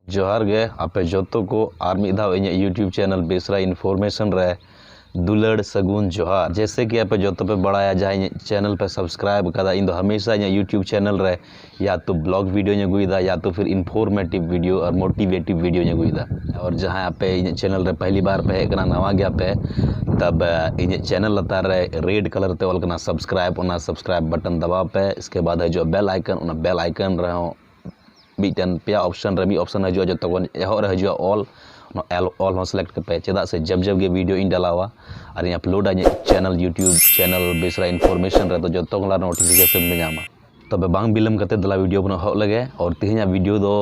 जोहार गे आपे जोतो को आर मिद धाव इन यूट्यूब चैनल बेसरा इन्फॉर्मेशन रे दुलड़ सगुन जोहार। जैसे कि आपे जोतो पे बड़ाया जहाँ चैनल पे सब्सक्राइब कदा इन हमेशा इन यूट्यूब चैनल रे या तो ब्लॉग वीडियो अगुदा या तो फिर इन्फॉर्मेटिव वीडियो और मोटिवेटिव वीडियो अगुदा। और जहाँ आपे इन चैनल रे पहली बार पे हेकना नवा गया पे तब इन चैनल लतार रे रेड कलर ते ऑल करना सब्सक्राइब बटन दबाव पे। इसके बाद है जो बेल आइकन रहो मिटन पे ऑप्शन रे ऑप्शन हजू जो तक एहर हजू ऑल सेलेक्ट पे चेदा से जब गे वीडियो इन डालावा और upload channel YouTube channel Besra information रे तो जो तक नोटिफिकेशन पे नामा। तबे बांग बिलम कते दला वीडियो बन हो लगे। और तेहना वीडियो दो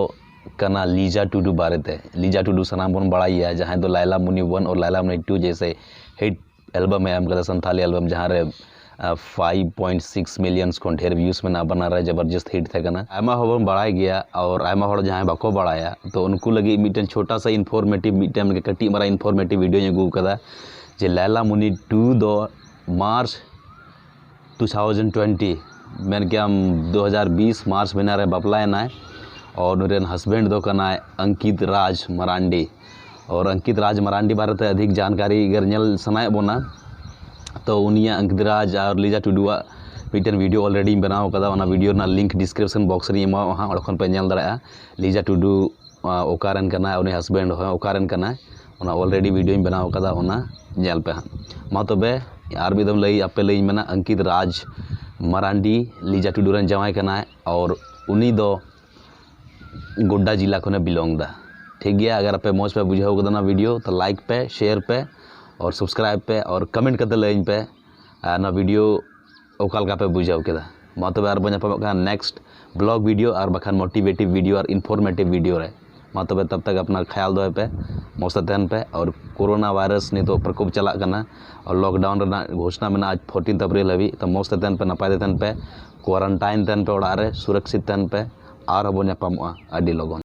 कना लीजा टुडू बारेते। लीजा टुडू सनाम बन बड़ाई जहाँ दो लैला मुनि 1 और लैला मुनि 2 जैसे हिट एल्बम है एम संथाली एल्बम जहाँ रे 5.6 मिलियन को ढेर व्यूज में ना बना रहे जबरदस्त हिट थे कना। आयमा होबन बड़ाई गया और आयमा होड़ जहाँ बाको बड़ाया तो उनको लगी मिटन छोटा सा इन्फॉर्मेटिव मिटन कटी मारा इन्फॉर्मेटिव वीडियो अगू कदा जे लैला मुनि 2 दो मार्च 2020 मेन क्या 2020 मार्च महीना रे बापलायना और उनरेन हस्बैंड दो कना अंकित राज मरांडी। और अंकित राज मरांडी बारे ते अधिक जानकारी अगर नल सनाए बोना तो उनिया अंकित राज और लीजा टुडुआ मिटन वीडियो ऑलरेडी बनाव कदा। ओना वीडियो ना लिंक डिस्क्रिप्शन बॉक्स रे एमा वहां ओखन पे नेल दराया लीजा टुडू ओकारन कना उनी हस्बैंड हो ओकारन कना ओना ऑलरेडी वीडियो बनाव कदा ओना नेल पे मा तबे आर बिदम लई आपे लई मेना अंकित राज मरांडी लीजा टुडू रन जवाई कना और उनी दो गोड्डा जिला खने बिलोंग दा। ठीक गया। अगर आपे मौज पे बुझाव कदा ना वीडियो तो लाइक पे शेयर पे और सब्सक्राइब पे और कमेंट करते लाइन पे ना वीडियो ओकाल का पे बुझाव केदा मा तबे आर बन का नेक्स्ट ब्लॉग वीडियो और बखान मोटिवेटिव वीडियो और इन्फॉर्मेटिव वीडियो रे मा तबे तब तक अपना ख्याल दो पे मौसम तहन पे। और कोरोना वायरस ने तो प्रकोप चला करना और लॉकडाउन रे घोषणा में आज 14 अप्रैल हवी तो मौसम तहन पे नपाय तहन पे क्वारंटाइन तहन पे ओड़ा रे सुरक्षित तहन पे और बन पामोआ अडी लोगन।